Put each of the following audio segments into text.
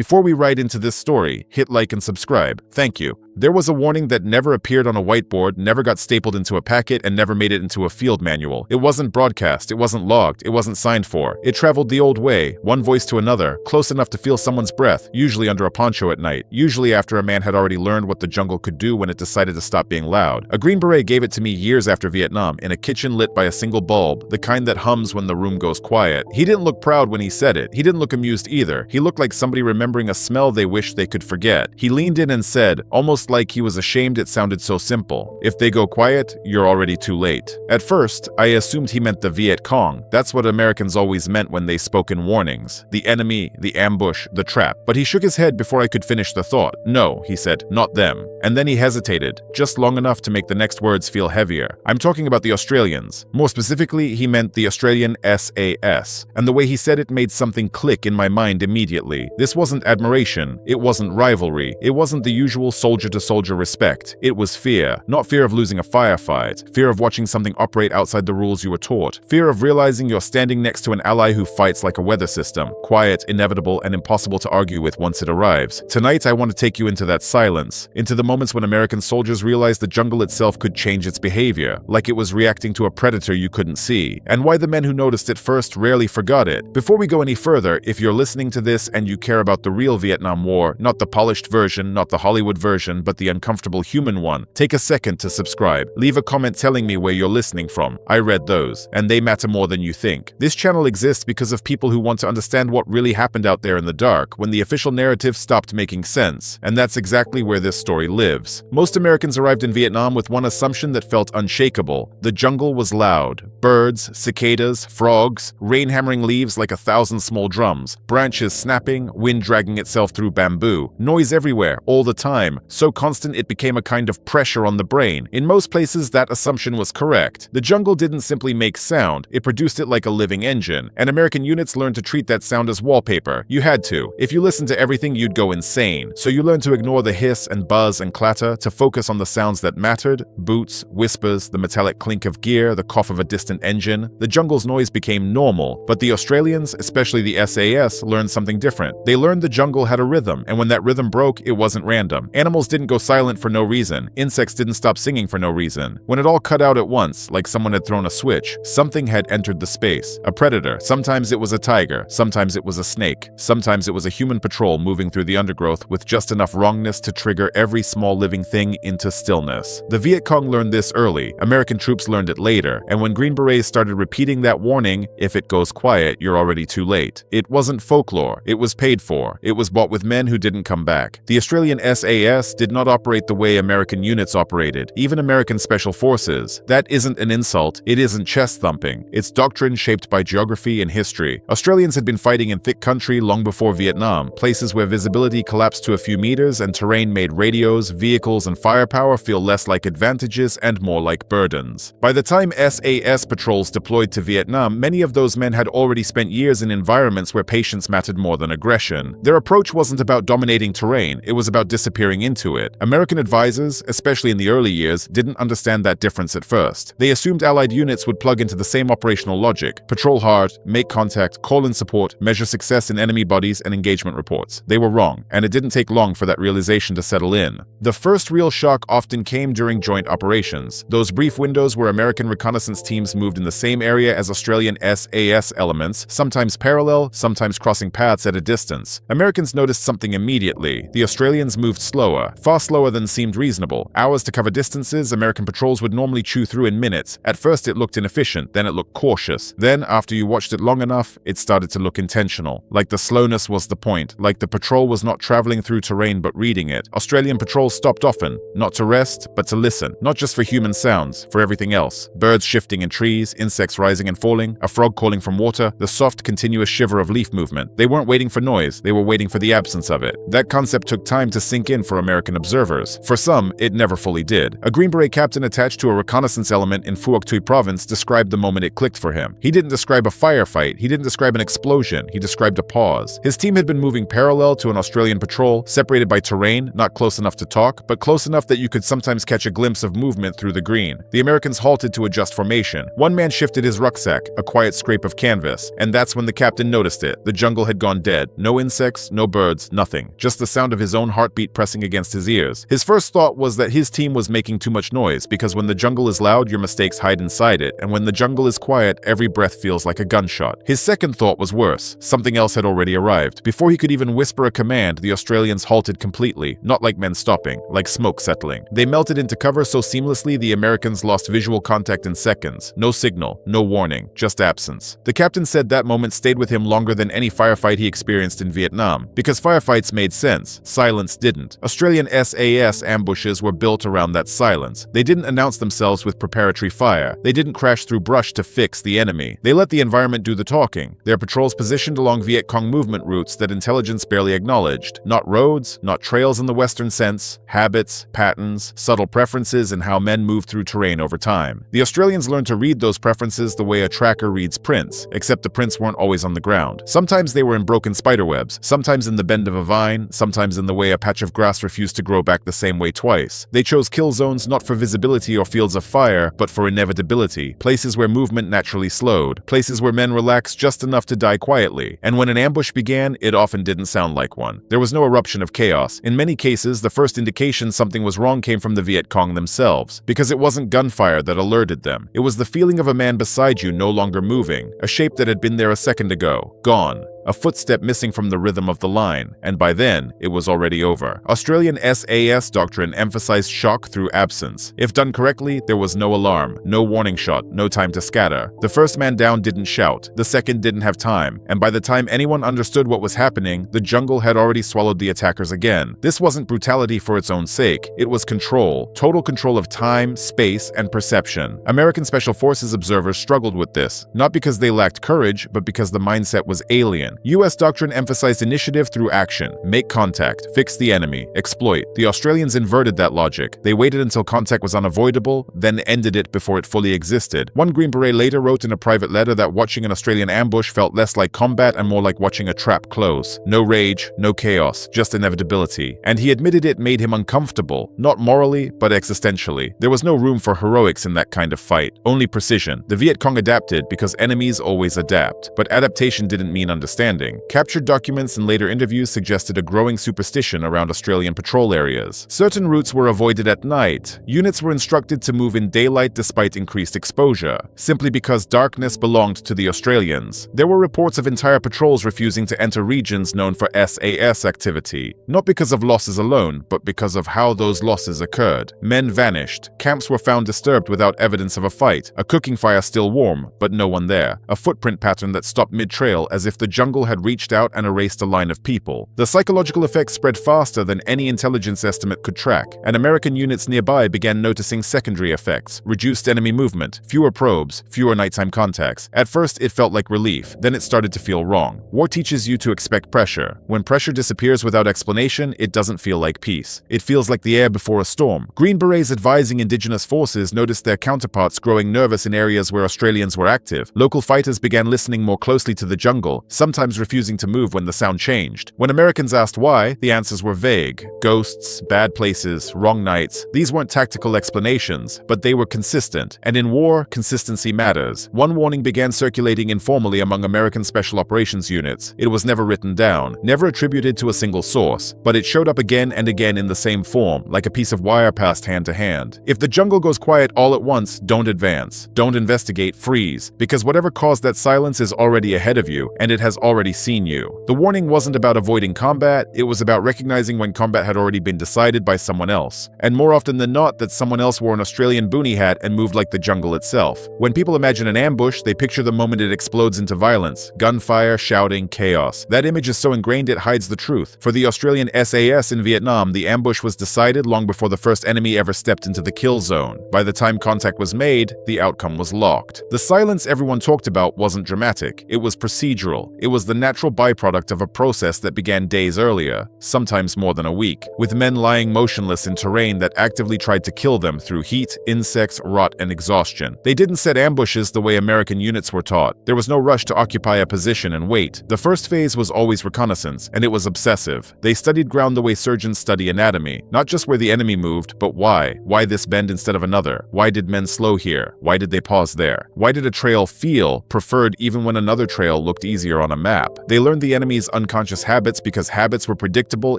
Before we write into this story, hit like and subscribe. Thank you. There was a warning that never appeared on a whiteboard, never got stapled into a packet, and never made it into a field manual. It wasn't broadcast, it wasn't logged, it wasn't signed for. It traveled the old way, one voice to another, close enough to feel someone's breath, usually under a poncho at night, usually after a man had already learned what the jungle could do when it decided to stop being loud. A Green Beret gave it to me years after Vietnam, in a kitchen lit by a single bulb, the kind that hums when the room goes quiet. He didn't look proud when he said it. He didn't look amused either. He looked like somebody remembering a smell they wished they could forget. He leaned in and said, almost like he was ashamed it sounded so simple, "If they go quiet, you're already too late." At first, I assumed he meant the Viet Cong. That's what Americans always meant when they spoke in warnings. The enemy, the ambush, the trap. But he shook his head before I could finish the thought. "No," he said, "not them." And then he hesitated, just long enough to make the next words feel heavier. "I'm talking about the Australians." More specifically, he meant the Australian SAS. And the way he said it made something click in my mind immediately. This wasn't admiration. It wasn't rivalry. It wasn't the usual soldier-to-soldier respect. It was fear. Not fear of losing a firefight. Fear of watching something operate outside the rules you were taught. Fear of realizing you're standing next to an ally who fights like a weather system. Quiet, inevitable, and impossible to argue with once it arrives. Tonight, I want to take you into that silence. Into the moments when American soldiers realized the jungle itself could change its behavior. Like it was reacting to a predator you couldn't see. And why the men who noticed it first rarely forgot it. Before we go any further, if you're listening to this and you care about the real Vietnam War, not the polished version, not the Hollywood version, but the uncomfortable human one, take a second to subscribe. Leave a comment telling me where you're listening from. I read those, and they matter more than you think. This channel exists because of people who want to understand what really happened out there in the dark, when the official narrative stopped making sense. And that's exactly where this story lives. Most Americans arrived in Vietnam with one assumption that felt unshakable. The jungle was loud. Birds, cicadas, frogs, rain hammering leaves like 1,000 small drums, branches snapping, wind dragging itself through bamboo, noise everywhere, all the time, so constant it became a kind of pressure on the brain. In most places, that assumption was correct. The jungle didn't simply make sound, it produced it like a living engine, and American units learned to treat that sound as wallpaper. You had to. If you listened to everything, you'd go insane. So you learned to ignore the hiss and buzz and clatter, to focus on the sounds that mattered: boots, whispers, the metallic clink of gear, the cough of a distant engine. The jungle's noise became normal, but the Australians, especially the SAS, learned something different. They learned the jungle had a rhythm, and when that rhythm broke, it wasn't random. Animals didn't go silent for no reason. Insects didn't stop singing for no reason. When it all cut out at once, like someone had thrown a switch, something had entered the space. A predator. Sometimes it was a tiger, sometimes it was a snake, sometimes it was a human patrol moving through the undergrowth with just enough wrongness to trigger every small living thing into stillness. The Viet Cong learned this early. American troops learned it later, and when Green Berets started repeating that warning, "If it goes quiet, you're already too late," it wasn't folklore. It was paid for. It was bought with men who didn't come back. The Australian SAS did not operate the way American units operated, even American special forces. That isn't an insult. It isn't chest thumping. It's doctrine shaped by geography and history. Australians had been fighting in thick country long before Vietnam, places where visibility collapsed to a few meters and terrain made radios, vehicles, and firepower feel less like advantages and more like burdens. By the time SAS patrols deployed to Vietnam, many of those men had already spent years in environments where patience mattered more than aggression. Their approach wasn't about dominating terrain, it was about disappearing into it. American advisors, especially in the early years, didn't understand that difference at first. They assumed Allied units would plug into the same operational logic: patrol hard, make contact, call in support, measure success in enemy bodies and engagement reports. They were wrong, and it didn't take long for that realization to settle in. The first real shock often came during joint operations, those brief windows where American reconnaissance teams moved in the same area as Australian SAS elements, sometimes parallel, sometimes crossing paths at a distance. Americans noticed something immediately. The Australians moved slower, far slower than seemed reasonable. Hours to cover distances American patrols would normally chew through in minutes. At first it looked inefficient, then it looked cautious. Then, after you watched it long enough, it started to look intentional. Like the slowness was the point, like the patrol was not traveling through terrain but reading it. Australian patrols stopped often, not to rest, but to listen. Not just for human sounds, for everything else. Birds shifting in trees, insects rising and falling, a frog calling from water, the soft, continuous shiver of leaf movement. They weren't waiting for noise, they were waiting for the absence of it. That concept took time to sink in for American observers. For some, it never fully did. A Green Beret captain attached to a reconnaissance element in Phước Tuy Province described the moment it clicked for him. He didn't describe a firefight, he didn't describe an explosion, he described a pause. His team had been moving parallel to an Australian patrol, separated by terrain, not close enough to talk, but close enough that you could sometimes catch a glimpse of movement through the green. The Americans halted to adjust formation. One man shifted his rucksack, a quiet scrape of canvas, and that's when the captain noticed it. The jungle had gone dead. No insects, no birds, nothing. Just the sound of his own heartbeat pressing against his ears. His first thought was that his team was making too much noise, because when the jungle is loud, your mistakes hide inside it, and when the jungle is quiet, every breath feels like a gunshot. His second thought was worse. Something else had already arrived. Before he could even whisper a command, the Australians halted completely, not like men stopping, like smoke settling. They melted into cover so seamlessly the Americans lost visual contact in seconds. No signal, no warning, just absence. The captain said that moment stayed with him longer than any firefight he experienced in Vietnam, because firefights made sense, silence didn't. Australian SAS ambushes were built around that silence. They didn't announce themselves with preparatory fire. They didn't crash through brush to fix the enemy. They let the environment do the talking. Their patrols positioned along Viet Cong movement routes that intelligence barely acknowledged. Not roads, not trails in the Western sense, habits, patterns, subtle preferences in how men move through terrain over time. The Australians learned to read those preferences the way a tracker reads prints, except the prints weren't always on the ground. Sometimes they were in broken spiderwebs, sometimes in the bend of a vine, sometimes in the way a patch of grass refused to grow back the same way twice. They chose kill zones not for visibility or fields of fire, but for inevitability, places where movement naturally slowed, places where men relaxed just enough to die quietly. And when an ambush began, it often didn't sound like one. There was no eruption of chaos. In many cases, the first indication something was wrong came from the Viet Cong themselves, because it wasn't gunfire that alerted them. It was the feeling of a man beside you no longer moving, a shape that had been there a second ago, gone. A footstep missing from the rhythm of the line, and by then, it was already over. Australian SAS doctrine emphasized shock through absence. If done correctly, there was no alarm, no warning shot, no time to scatter. The first man down didn't shout, the second didn't have time, and by the time anyone understood what was happening, the jungle had already swallowed the attackers again. This wasn't brutality for its own sake, it was control, total control of time, space, and perception. American Special Forces observers struggled with this, not because they lacked courage, but because the mindset was alien. U.S. doctrine emphasized initiative through action. Make contact, fix the enemy, exploit. The Australians inverted that logic. They waited until contact was unavoidable, then ended it before it fully existed. One Green Beret later wrote in a private letter that watching an Australian ambush felt less like combat and more like watching a trap close. No rage, no chaos, just inevitability. And he admitted it made him uncomfortable, not morally, but existentially. There was no room for heroics in that kind of fight, only precision. The Viet Cong adapted because enemies always adapt, but adaptation didn't mean understanding. Captured documents and later interviews suggested a growing superstition around Australian patrol areas. Certain routes were avoided at night. Units were instructed to move in daylight despite increased exposure, simply because darkness belonged to the Australians. There were reports of entire patrols refusing to enter regions known for SAS activity, not because of losses alone, but because of how those losses occurred. Men vanished. Camps were found disturbed without evidence of a fight. A cooking fire still warm, but no one there. A footprint pattern that stopped mid-trail as if the jungle had reached out and erased a line of people. The psychological effects spread faster than any intelligence estimate could track, and American units nearby began noticing secondary effects: reduced enemy movement, fewer probes, fewer nighttime contacts. At first, it felt like relief, then it started to feel wrong. War teaches you to expect pressure. When pressure disappears without explanation, it doesn't feel like peace. It feels like the air before a storm. Green Berets advising indigenous forces noticed their counterparts growing nervous in areas where Australians were active. Local fighters began listening more closely to the jungle, sometimes refusing to move when the sound changed. When Americans asked why, the answers were vague. Ghosts, bad places, wrong nights. These weren't tactical explanations, but they were consistent. And in war, consistency matters. One warning began circulating informally among American Special Operations units. It was never written down, never attributed to a single source, but it showed up again and again in the same form, like a piece of wire passed hand to hand. If the jungle goes quiet all at once, don't advance. Don't investigate, freeze, because whatever caused that silence is already ahead of you, and it has already seen you. The warning wasn't about avoiding combat, it was about recognizing when combat had already been decided by someone else. And more often than not, that someone else wore an Australian boonie hat and moved like the jungle itself. When people imagine an ambush, they picture the moment it explodes into violence, gunfire, shouting, chaos. That image is so ingrained it hides the truth. For the Australian SAS in Vietnam, the ambush was decided long before the first enemy ever stepped into the kill zone. By the time contact was made, the outcome was locked. The silence everyone talked about wasn't dramatic, it was procedural. It was was the natural byproduct of a process that began days earlier, sometimes more than a week, with men lying motionless in terrain that actively tried to kill them through heat, insects, rot, and exhaustion. They didn't set ambushes the way American units were taught. There was no rush to occupy a position and wait. The first phase was always reconnaissance, and it was obsessive. They studied ground the way surgeons study anatomy, not just where the enemy moved, but why. Why this bend instead of another? Why did men slow here? Why did they pause there? Why did a trail feel preferred even when another trail looked easier on a map? They learned the enemy's unconscious habits because habits were predictable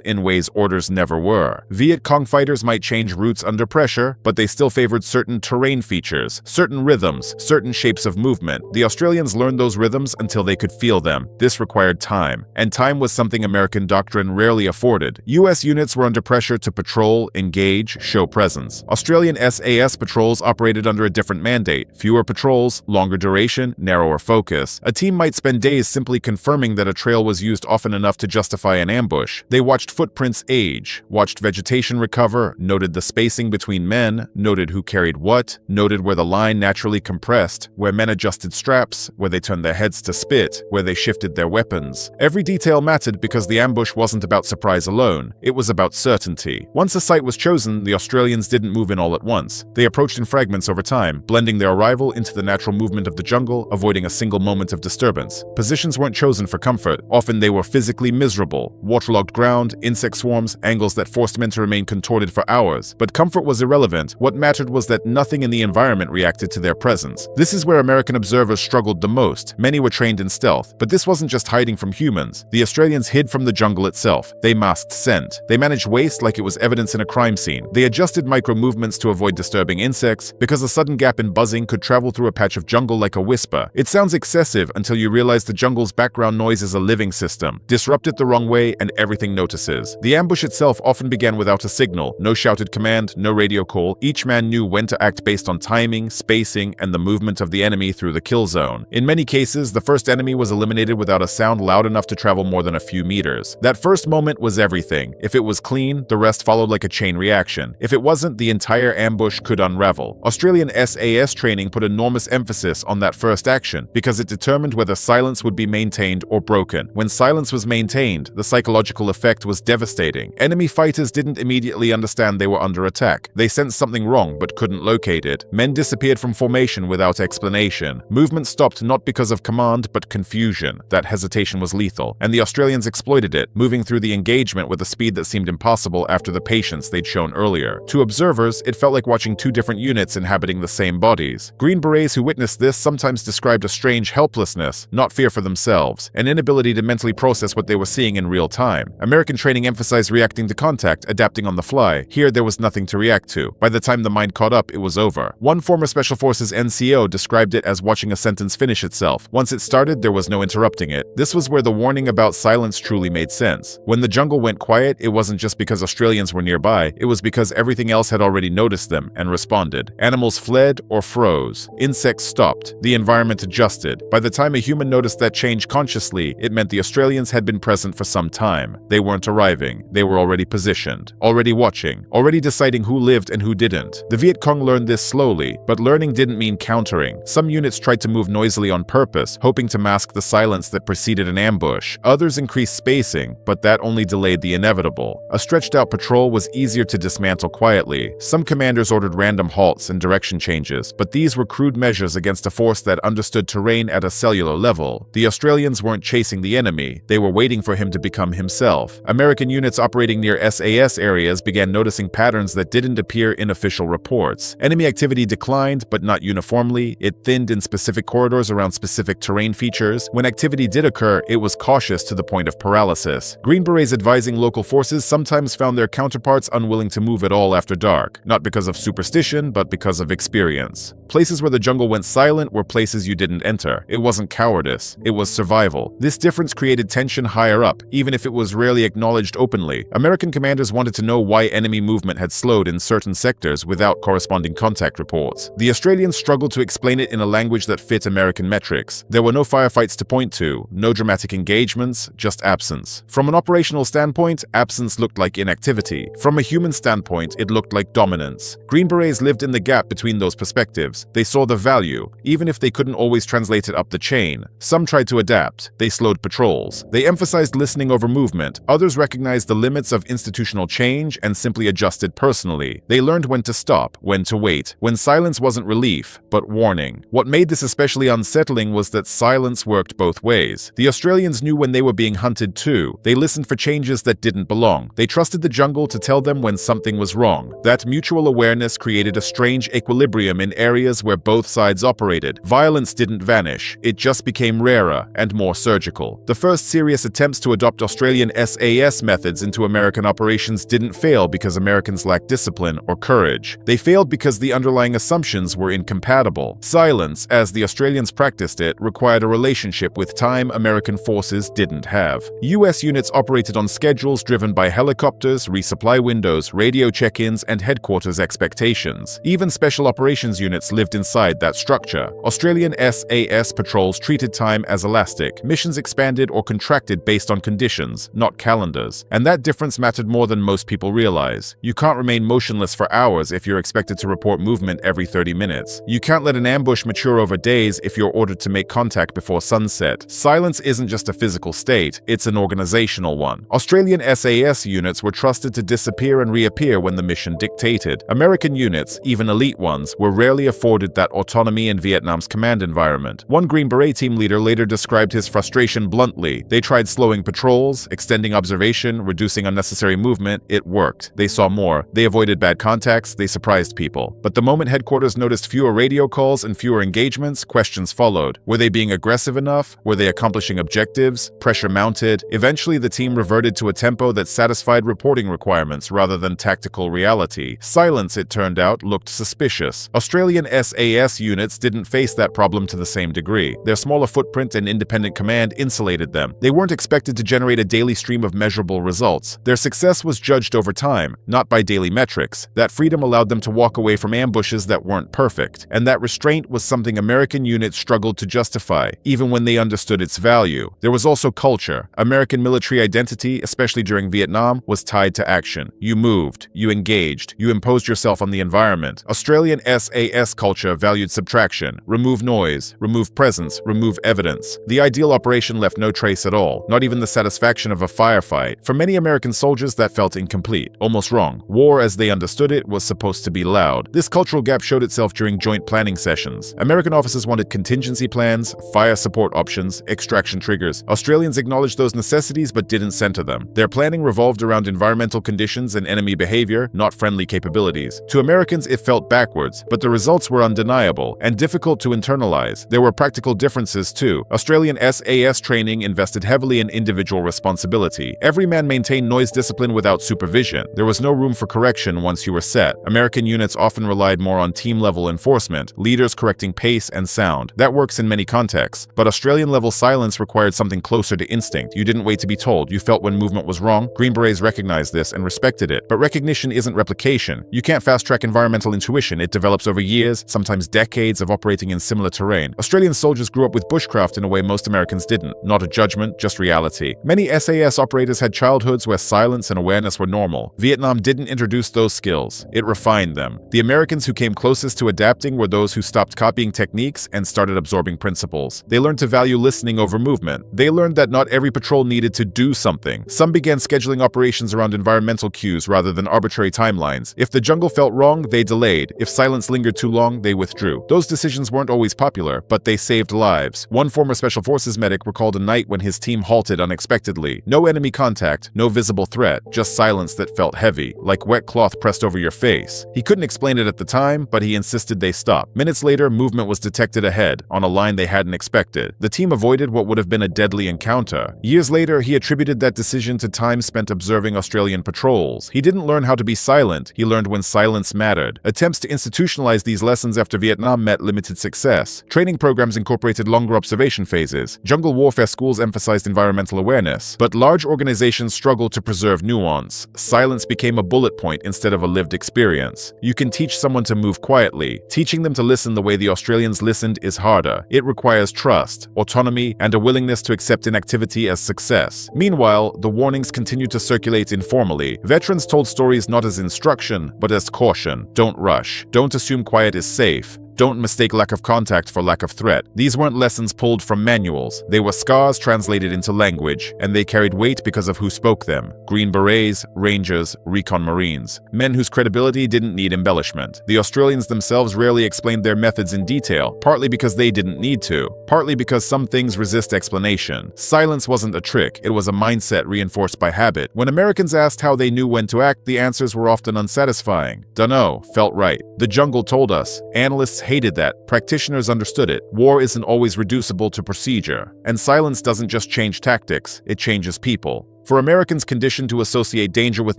in ways orders never were. Viet Cong fighters might change routes under pressure, but they still favored certain terrain features, certain rhythms, certain shapes of movement. The Australians learned those rhythms until they could feel them. This required time, and time was something American doctrine rarely afforded. US units were under pressure to patrol, engage, show presence. Australian SAS patrols operated under a different mandate: fewer patrols, longer duration, narrower focus. A team might spend days simply confirming that a trail was used often enough to justify an ambush. They watched footprints age, watched vegetation recover, noted the spacing between men, noted who carried what, noted where the line naturally compressed, where men adjusted straps, where they turned their heads to spit, where they shifted their weapons. Every detail mattered because the ambush wasn't about surprise alone, it was about certainty. Once a site was chosen, the Australians didn't move in all at once. They approached in fragments over time, blending their arrival into the natural movement of the jungle, avoiding a single moment of disturbance. Positions weren't chosen for comfort. Often they were physically miserable: waterlogged ground, insect swarms, angles that forced men to remain contorted for hours. But comfort was irrelevant. What mattered was that nothing in the environment reacted to their presence. This is where American observers struggled the most. Many were trained in stealth, but this wasn't just hiding from humans. The Australians hid from the jungle itself. They masked scent. They managed waste like it was evidence in a crime scene. They adjusted micro-movements to avoid disturbing insects, because a sudden gap in buzzing could travel through a patch of jungle like a whisper. It sounds excessive until you realize the jungle's background noise is a living system. Disrupt it the wrong way and everything notices. The ambush itself often began without a signal. No shouted command, no radio call. Each man knew when to act based on timing, spacing, and the movement of the enemy through the kill zone. In many cases, the first enemy was eliminated without a sound loud enough to travel more than a few meters. That first moment was everything. If it was clean, the rest followed like a chain reaction. If it wasn't, the entire ambush could unravel. Australian SAS training put enormous emphasis on that first action because it determined whether silence would be maintained or broken. When silence was maintained, the psychological effect was devastating. Enemy fighters didn't immediately understand they were under attack. They sensed something wrong but couldn't locate it. Men disappeared from formation without explanation. Movement stopped not because of command but confusion. That hesitation was lethal, and the Australians exploited it, moving through the engagement with a speed that seemed impossible after the patience they'd shown earlier. To observers, it felt like watching two different units inhabiting the same bodies. Green Berets who witnessed this sometimes described a strange helplessness, not fear for themselves, an inability to mentally process what they were seeing in real time. American training emphasized reacting to contact, adapting on the fly. Here, there was nothing to react to. By the time the mind caught up, it was over. One former Special Forces NCO described it as watching a sentence finish itself. Once it started, there was no interrupting it. This was where the warning about silence truly made sense. When the jungle went quiet, it wasn't just because Australians were nearby, it was because everything else had already noticed them and responded. Animals fled or froze. Insects stopped. The environment adjusted. By the time a human noticed that change consciously, it meant the Australians had been present for some time. They weren't arriving. They were already positioned, already watching, already deciding who lived and who didn't. The Viet Cong learned this slowly, but learning didn't mean countering. Some units tried to move noisily on purpose, hoping to mask the silence that preceded an ambush. Others increased spacing, but that only delayed the inevitable. A stretched-out patrol was easier to dismantle quietly. Some commanders ordered random halts and direction changes, but these were crude measures against a force that understood terrain at a cellular level. The Australians weren't chasing the enemy, they were waiting for him to become himself. American units operating near SAS areas began noticing patterns that didn't appear in official reports. Enemy activity declined, but not uniformly. It thinned in specific corridors around specific terrain features. When activity did occur, it was cautious to the point of paralysis. Green Berets advising local forces sometimes found their counterparts unwilling to move at all after dark, not because of superstition, but because of experience. Places where the jungle went silent were places you didn't enter. It wasn't cowardice, it was survival. This difference created tension higher up, even if it was rarely acknowledged openly. American commanders wanted to know why enemy movement had slowed in certain sectors without corresponding contact reports. The Australians struggled to explain it in a language that fit American metrics. There were no firefights to point to, no dramatic engagements, just absence. From an operational standpoint, absence looked like inactivity. From a human standpoint, it looked like dominance. Green Berets lived in the gap between those perspectives. They saw the value, even if they couldn't always translate it up the chain. Some tried to adapt. adapt. They slowed patrols. They emphasized listening over movement. Others recognized the limits of institutional change and simply adjusted personally. They learned when to stop, when to wait, when silence wasn't relief, but warning. What made this especially unsettling was that silence worked both ways. The Australians knew when they were being hunted too. They listened for changes that didn't belong. They trusted the jungle to tell them when something was wrong. That mutual awareness created a strange equilibrium in areas where both sides operated. Violence didn't vanish. It just became rarer and more surgical. The first serious attempts to adopt Australian SAS methods into American operations didn't fail because Americans lacked discipline or courage. They failed because the underlying assumptions were incompatible. Silence, as the Australians practiced it, required a relationship with time American forces didn't have. US units operated on schedules driven by helicopters, resupply windows, radio check-ins, and headquarters expectations. Even special operations units lived inside that structure. Australian SAS patrols treated time as elastic. Missions expanded or contracted based on conditions, not calendars. And that difference mattered more than most people realize. You can't remain motionless for hours if you're expected to report movement every 30 minutes. You can't let an ambush mature over days if you're ordered to make contact before sunset. Silence isn't just a physical state, it's an organizational one. Australian SAS units were trusted to disappear and reappear when the mission dictated. American units, even elite ones, were rarely afforded that autonomy in Vietnam's command environment. One Green Beret team leader later described his frustration bluntly. They tried slowing patrols, extending observation, reducing unnecessary movement. It worked. They saw more. They avoided bad contacts. They surprised people. But the moment headquarters noticed fewer radio calls and fewer engagements, questions followed. Were they being aggressive enough? Were they accomplishing objectives? Pressure mounted. Eventually, the team reverted to a tempo that satisfied reporting requirements rather than tactical reality. Silence, it turned out, looked suspicious. Australian SAS units didn't face that problem to the same degree. Their smaller footprint and independent command insulated them. They weren't expected to generate a daily stream of measurable results. Their success was judged over time, not by daily metrics. That freedom allowed them to walk away from ambushes that weren't perfect, and that restraint was something American units struggled to justify, even when they understood its value. There was also culture. American military identity, especially during Vietnam, was tied to action. You moved, you engaged, you imposed yourself on the environment. Australian SAS culture valued subtraction, remove noise, remove presence, remove evidence. The ideal operation left no trace at all, not even the satisfaction of a firefight. For many American soldiers, that felt incomplete, almost wrong. War, as they understood it, was supposed to be loud. This cultural gap showed itself during joint planning sessions. American officers wanted contingency plans, fire support options, extraction triggers. Australians acknowledged those necessities but didn't center them. Their planning revolved around environmental conditions and enemy behavior, not friendly capabilities. To Americans, it felt backwards, but the results were undeniable and difficult to internalize. There were practical differences too. Australian SAS training invested heavily in individual responsibility. Every man maintained noise discipline without supervision. There was no room for correction once you were set. American units often relied more on team-level enforcement, leaders correcting pace and sound. That works in many contexts, but Australian-level silence required something closer to instinct. You didn't wait to be told. You felt when movement was wrong. Green Berets recognized this and respected it. But recognition isn't replication. You can't fast-track environmental intuition. It develops over years, sometimes decades of operating in similar terrain. Australian soldiers grew up with bushcraft in a way most Americans didn't. Not a judgment, just reality. Many SAS operators had childhoods where silence and awareness were normal. Vietnam didn't introduce those skills. It refined them. The Americans who came closest to adapting were those who stopped copying techniques and started absorbing principles. They learned to value listening over movement. They learned that not every patrol needed to do something. Some began scheduling operations around environmental cues rather than arbitrary timelines. If the jungle felt wrong, they delayed. If silence lingered too long, they withdrew. Those decisions weren't always popular, but they saved lives. One former Special Forces medic recalled a night when his team halted unexpectedly. No enemy contact, no visible threat, just silence that felt heavy, like wet cloth pressed over your face. He couldn't explain it at the time, but he insisted they stop. Minutes later, movement was detected ahead, on a line they hadn't expected. The team avoided what would have been a deadly encounter. Years later, he attributed that decision to time spent observing Australian patrols. He didn't learn how to be silent, he learned when silence mattered. Attempts to institutionalize these lessons after Vietnam met limited success. Training programs incorporated longer observation phases. Jungle warfare schools emphasized environmental awareness, but large organizations struggled to preserve nuance. Silence became a bullet point instead of a lived experience. You can teach someone to move quietly. Teaching them to listen the way the Australians listened is harder. It requires trust, autonomy, and a willingness to accept inactivity as success. Meanwhile, the warnings continued to circulate informally. Veterans told stories not as instruction, but as caution. Don't rush. Don't assume quiet is safe. Don't mistake lack of contact for lack of threat. These weren't lessons pulled from manuals. They were scars translated into language, and they carried weight because of who spoke them. Green Berets, Rangers, Recon Marines. Men whose credibility didn't need embellishment. The Australians themselves rarely explained their methods in detail, partly because they didn't need to, partly because some things resist explanation. Silence wasn't a trick, it was a mindset reinforced by habit. When Americans asked how they knew when to act, the answers were often unsatisfying. Dunno, felt right. The jungle told us. Analysts hated that. Practitioners understood it. War isn't always reducible to procedure. And silence doesn't just change tactics, it changes people. For Americans conditioned to associate danger with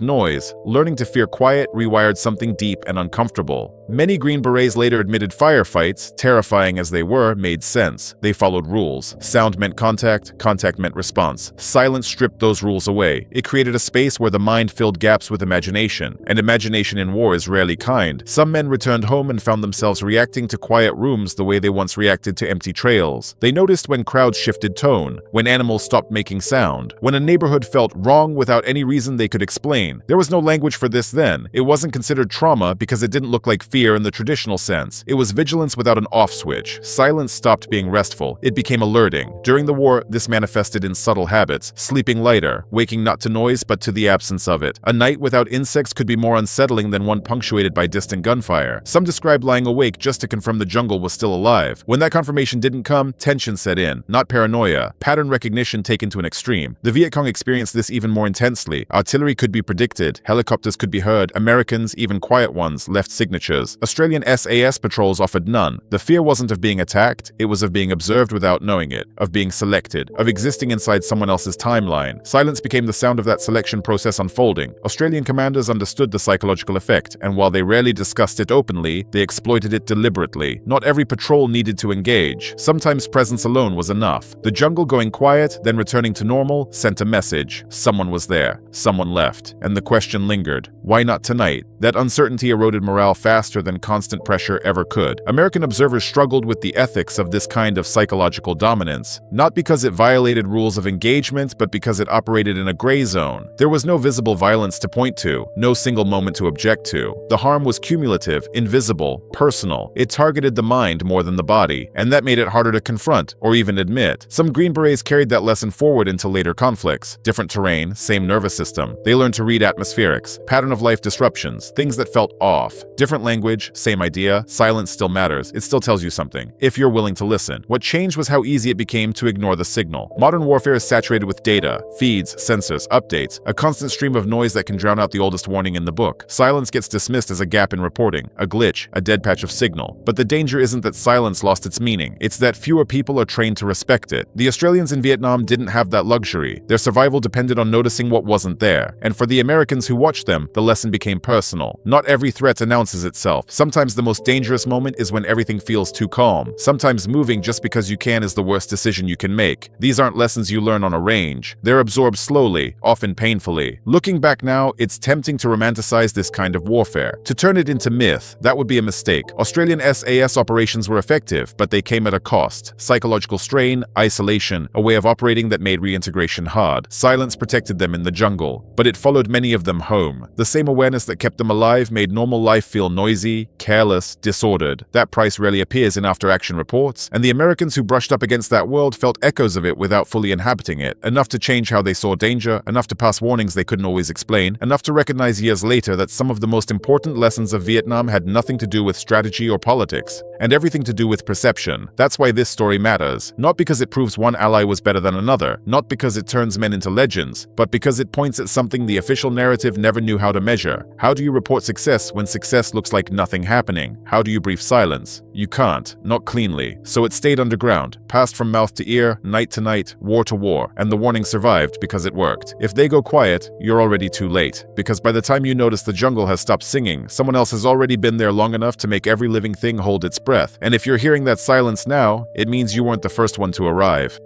noise, learning to fear quiet rewired something deep and uncomfortable. Many Green Berets later admitted firefights, terrifying as they were, made sense. They followed rules. Sound meant contact, contact meant response. Silence stripped those rules away. It created a space where the mind filled gaps with imagination, and imagination in war is rarely kind. Some men returned home and found themselves reacting to quiet rooms the way they once reacted to empty trails. They noticed when crowds shifted tone, when animals stopped making sound, when a neighborhood felt wrong without any reason they could explain. There was no language for this then. It wasn't considered trauma because it didn't look like fear in the traditional sense. It was vigilance without an off switch. Silence stopped being restful. It became alerting. During the war, this manifested in subtle habits. Sleeping lighter, waking not to noise but to the absence of it. A night without insects could be more unsettling than one punctuated by distant gunfire. Some described lying awake just to confirm the jungle was still alive. When that confirmation didn't come, tension set in, not paranoia. Pattern recognition taken to an extreme. The Viet Cong experienced this even more intensely. Artillery could be predicted, helicopters could be heard, Americans, even quiet ones, left signatures. Australian SAS patrols offered none. The fear wasn't of being attacked, it was of being observed without knowing it, of being selected, of existing inside someone else's timeline. Silence became the sound of that selection process unfolding. Australian commanders understood the psychological effect, and while they rarely discussed it openly, they exploited it deliberately. Not every patrol needed to engage. Sometimes presence alone was enough. The jungle going quiet, then returning to normal, sent a message. Someone was there, someone left, and the question lingered. Why not tonight? That uncertainty eroded morale faster than constant pressure ever could. American observers struggled with the ethics of this kind of psychological dominance, not because it violated rules of engagement, but because it operated in a gray zone. There was no visible violence to point to, no single moment to object to. The harm was cumulative, invisible, personal. It targeted the mind more than the body, and that made it harder to confront or even admit. Some Green Berets carried that lesson forward into later conflicts. Different terrain, same nervous system. They learned to read atmospherics, pattern of life disruptions, things that felt off. Different language, same idea, silence still matters. It still tells you something, if you're willing to listen. What changed was how easy it became to ignore the signal. Modern warfare is saturated with data, feeds, sensors, updates, a constant stream of noise that can drown out the oldest warning in the book. Silence gets dismissed as a gap in reporting, a glitch, a dead patch of signal. But the danger isn't that silence lost its meaning, it's that fewer people are trained to respect it. The Australians in Vietnam didn't have that luxury. Their survival depended on noticing what wasn't there. And for the Americans who watched them, the lesson became personal. Not every threat announces itself. Sometimes the most dangerous moment is when everything feels too calm. Sometimes moving just because you can is the worst decision you can make. These aren't lessons you learn on a range. They're absorbed slowly, often painfully. Looking back now, it's tempting to romanticize this kind of warfare, to turn it into myth. That would be a mistake. Australian SAS operations were effective, but they came at a cost. Psychological strain, isolation, a way of operating that made reintegration hard. Silence protected them in the jungle, but it followed many of them home. The same awareness that kept them alive made normal life feel noisy, careless, disordered. That price rarely appears in after-action reports, and the Americans who brushed up against that world felt echoes of it without fully inhabiting it, enough to change how they saw danger, enough to pass warnings they couldn't always explain, enough to recognize years later that some of the most important lessons of Vietnam had nothing to do with strategy or politics, and everything to do with perception. That's why this story matters. Not because it proves one ally was better than another, not because it turns men into legends, but because it points at something the official narrative never knew how to measure. How do you report success when success looks like nothing happening? How do you brief silence? You can't, not cleanly. So it stayed underground, passed from mouth to ear, night to night, war to war, and the warning survived because it worked. If they go quiet, you're already too late, because by the time you notice the jungle has stopped singing, someone else has already been there long enough to make every living thing hold its breath. And if you're hearing that silence now, it means you weren't the first one to arrive.